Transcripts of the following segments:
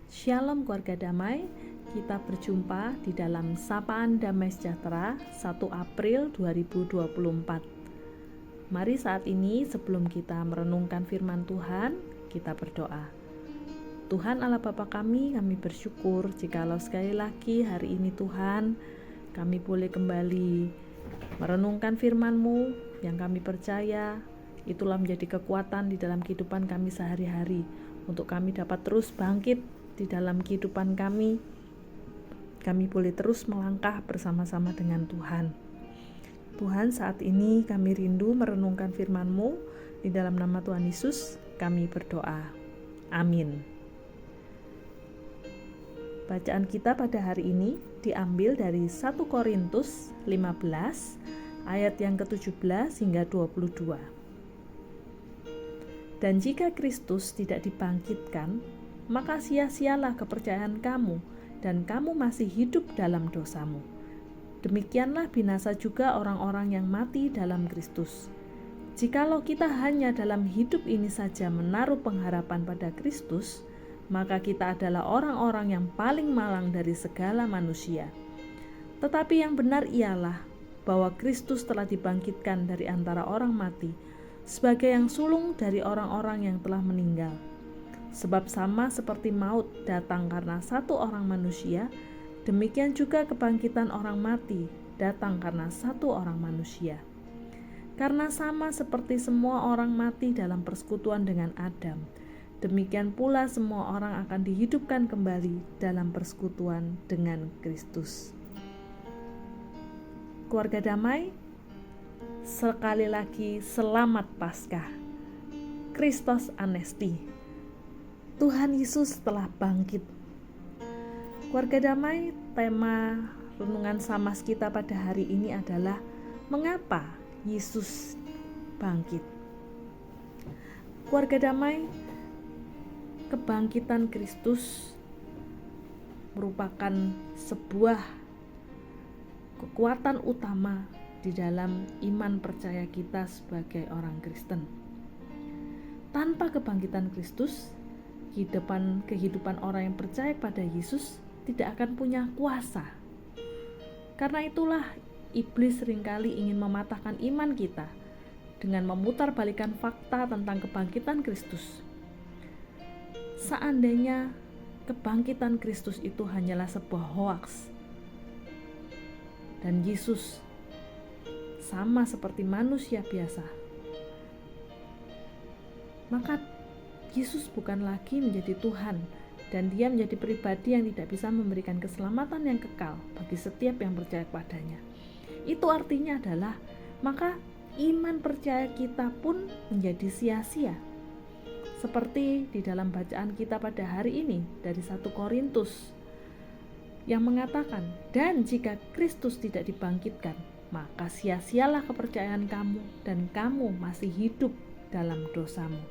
Shalom keluarga damai, kita berjumpa di dalam Sapaan Damai Sejahtera 1 April 2024. Mari saat ini sebelum kita merenungkan firman Tuhan, kita berdoa. Tuhan Allah Bapa kami bersyukur jikalau sekali lagi hari ini Tuhan, kami boleh kembali merenungkan firman-Mu yang kami percaya itulah menjadi kekuatan di dalam kehidupan kami sehari-hari, untuk kami dapat terus bangkit di dalam kehidupan kami boleh terus melangkah bersama-sama dengan Tuhan. Tuhan, saat ini kami rindu merenungkan firman-Mu. Di dalam nama Tuhan Yesus kami berdoa. Amin. Bacaan kita pada hari ini diambil dari 1 Korintus 15 ayat yang ke-17 hingga 22. Dan jika Kristus tidak dibangkitkan, maka sia-sialah kepercayaan kamu, dan kamu masih hidup dalam dosamu. Demikianlah binasa juga orang-orang yang mati dalam Kristus. Jikalau kita hanya dalam hidup ini saja menaruh pengharapan pada Kristus, maka kita adalah orang-orang yang paling malang dari segala manusia. Tetapi yang benar ialah bahwa Kristus telah dibangkitkan dari antara orang mati, sebagai yang sulung dari orang-orang yang telah meninggal. Sebab sama seperti maut datang karena satu orang manusia, demikian juga kebangkitan orang mati datang karena satu orang manusia. Karena sama seperti semua orang mati dalam persekutuan dengan Adam, demikian pula semua orang akan dihidupkan kembali dalam persekutuan dengan Kristus. Keluarga damai, sekali lagi selamat Paskah. Kristus Anesti. Tuhan Yesus telah bangkit. Keluarga damai, tema renungan Samas kita pada hari ini adalah mengapa Yesus bangkit. Keluarga damai, kebangkitan Kristus merupakan sebuah kekuatan utama di dalam iman percaya kita sebagai orang Kristen. Tanpa kebangkitan Kristus, kehidupan orang yang percaya pada Yesus tidak akan punya kuasa. Karena itulah iblis seringkali ingin mematahkan iman kita dengan memutarbalikkan fakta tentang kebangkitan Kristus. Seandainya kebangkitan Kristus itu hanyalah sebuah hoaks, dan Yesus sama seperti manusia biasa, maka Yesus bukan lagi menjadi Tuhan, dan dia menjadi pribadi yang tidak bisa memberikan keselamatan yang kekal bagi setiap yang percaya kepadanya. Itu artinya adalah maka iman percaya kita pun menjadi sia-sia. Seperti di dalam bacaan kita pada hari ini dari 1 Korintus yang mengatakan, dan jika Kristus tidak dibangkitkan, maka sia-sialah kepercayaan kamu, dan kamu masih hidup dalam dosamu.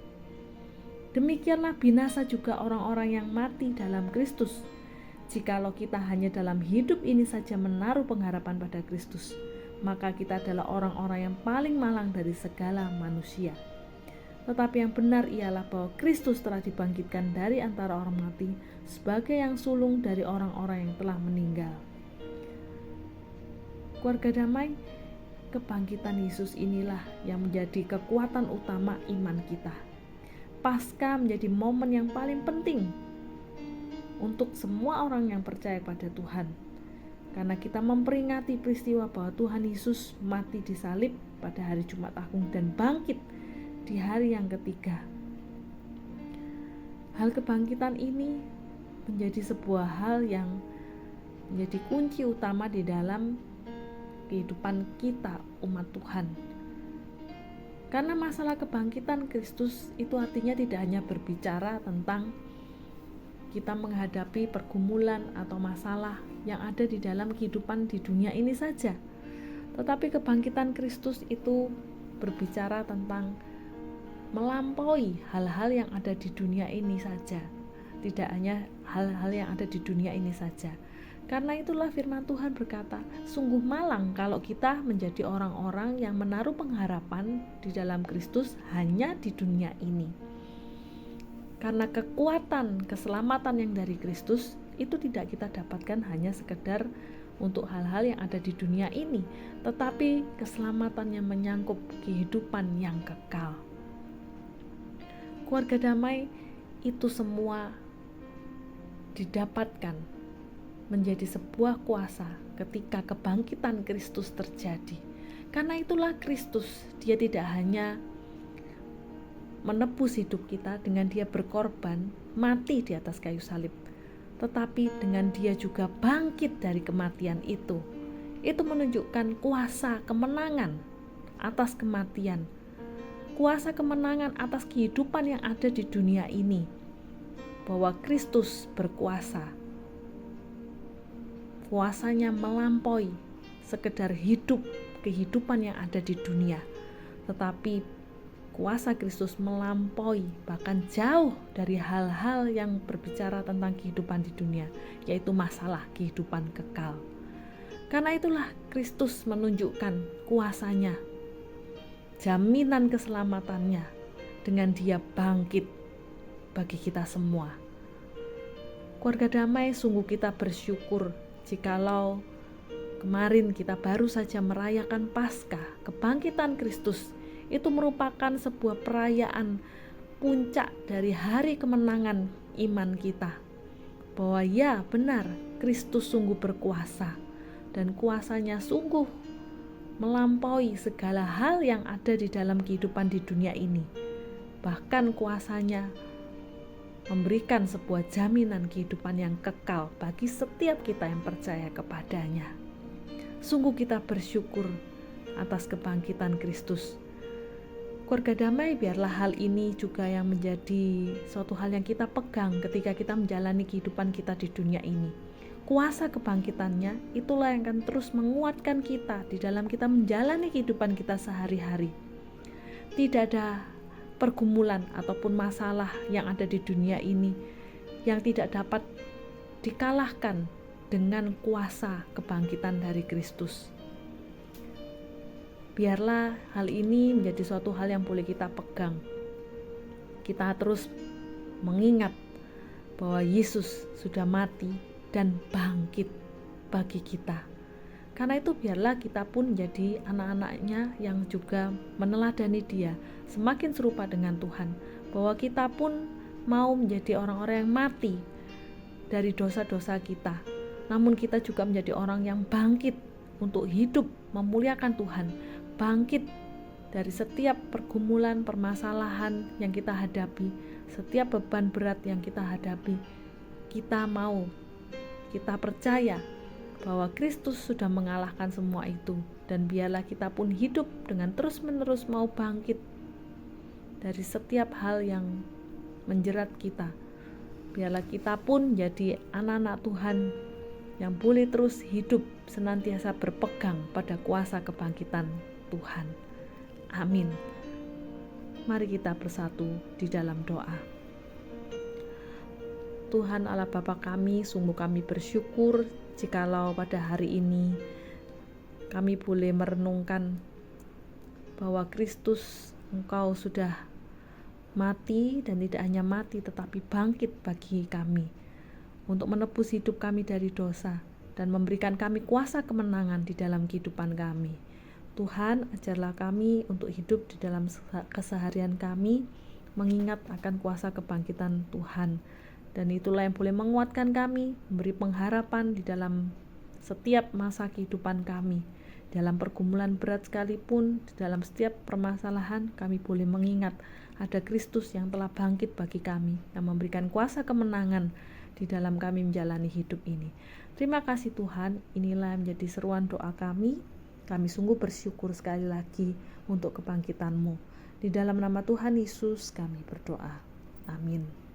Demikianlah binasa juga orang-orang yang mati dalam Kristus. Jikalau kita hanya dalam hidup ini saja menaruh pengharapan pada Kristus, maka kita adalah orang-orang yang paling malang dari segala manusia. Tetapi yang benar ialah bahwa Kristus telah dibangkitkan dari antara orang mati sebagai yang sulung dari orang-orang yang telah meninggal. Keluarga damai, kebangkitan Yesus inilah yang menjadi kekuatan utama iman kita. Paskah menjadi momen yang paling penting untuk semua orang yang percaya pada Tuhan, karena kita memperingati peristiwa bahwa Tuhan Yesus mati disalib pada hari Jumat Agung dan bangkit di hari yang ketiga. Hal kebangkitan ini menjadi sebuah hal yang menjadi kunci utama di dalam kehidupan kita umat Tuhan. Karena masalah kebangkitan Kristus itu artinya tidak hanya berbicara tentang kita menghadapi pergumulan atau masalah yang ada di dalam kehidupan di dunia ini saja. Tetapi kebangkitan Kristus itu berbicara tentang melampaui hal-hal yang ada di dunia ini saja. Tidak hanya hal-hal yang ada di dunia ini saja. Karena itulah firman Tuhan berkata, sungguh malang kalau kita menjadi orang-orang yang menaruh pengharapan di dalam Kristus hanya di dunia ini. Karena kekuatan keselamatan yang dari Kristus itu tidak kita dapatkan hanya sekedar untuk hal-hal yang ada di dunia ini, tetapi keselamatan yang menyangkut kehidupan yang kekal. Keluarga damai itu semua didapatkan menjadi sebuah kuasa ketika kebangkitan Kristus terjadi. Karena itulah Kristus, dia tidak hanya menebus hidup kita dengan dia berkorban, mati di atas kayu salib, tetapi dengan dia juga bangkit dari kematian itu. Itu menunjukkan kuasa kemenangan atas kematian, kuasa kemenangan atas kehidupan yang ada di dunia ini, bahwa Kristus berkuasa. Kuasanya melampaui sekedar hidup kehidupan yang ada di dunia, tetapi kuasa Kristus melampaui bahkan jauh dari hal-hal yang berbicara tentang kehidupan di dunia, yaitu masalah kehidupan kekal. Karena itulah Kristus menunjukkan kuasanya, jaminan keselamatannya dengan dia bangkit bagi kita semua. Keluarga damai, sungguh kita bersyukur jikalau kemarin kita baru saja merayakan Paskah, kebangkitan Kristus. Itu merupakan sebuah perayaan puncak dari hari kemenangan iman kita, bahwa ya benar, Kristus sungguh berkuasa dan kuasanya sungguh melampaui segala hal yang ada di dalam kehidupan di dunia ini. Bahkan kuasanya memberikan sebuah jaminan kehidupan yang kekal bagi setiap kita yang percaya kepadanya. Sungguh kita bersyukur atas kebangkitan Kristus. Keluarga damai, biarlah hal ini juga yang menjadi suatu hal yang kita pegang ketika kita menjalani kehidupan kita di dunia ini. Kuasa kebangkitannya itulah yang akan terus menguatkan kita di dalam kita menjalani kehidupan kita sehari-hari. Tidak ada pergumulan ataupun masalah yang ada di dunia ini yang tidak dapat dikalahkan dengan kuasa kebangkitan dari Kristus. Biarlah hal ini menjadi suatu hal yang boleh kita pegang. Kita terus mengingat bahwa Yesus sudah mati dan bangkit bagi kita. Karena itu biarlah kita pun menjadi anak-anaknya yang juga meneladani dia, semakin serupa dengan Tuhan, bahwa kita pun mau menjadi orang-orang yang mati dari dosa-dosa kita, namun kita juga menjadi orang yang bangkit untuk hidup memuliakan Tuhan, bangkit dari setiap pergumulan, permasalahan yang kita hadapi, setiap beban berat yang kita hadapi. Kita mau, kita percaya bahwa Kristus sudah mengalahkan semua itu, dan biarlah kita pun hidup dengan terus-menerus mau bangkit dari setiap hal yang menjerat kita. Biarlah kita pun jadi anak-anak Tuhan yang boleh terus hidup senantiasa berpegang pada kuasa kebangkitan Tuhan. Amin. Mari kita bersatu di dalam doa. Tuhan Allah Bapa kami, sungguh kami bersyukur jikalau pada hari ini kami boleh merenungkan bahwa Kristus, Engkau sudah mati, dan tidak hanya mati tetapi bangkit bagi kami untuk menebus hidup kami dari dosa dan memberikan kami kuasa kemenangan di dalam kehidupan kami. Tuhan, ajarlah kami untuk hidup di dalam keseharian kami mengingat akan kuasa kebangkitan Tuhan. Dan itulah yang boleh menguatkan kami, memberi pengharapan di dalam setiap masa kehidupan kami. Dalam pergumulan berat sekalipun, di dalam setiap permasalahan, kami boleh mengingat ada Kristus yang telah bangkit bagi kami, yang memberikan kuasa kemenangan di dalam kami menjalani hidup ini. Terima kasih Tuhan, inilah yang menjadi seruan doa kami. Kami sungguh bersyukur sekali lagi untuk kebangkitan-Mu. Di dalam nama Tuhan Yesus kami berdoa. Amin.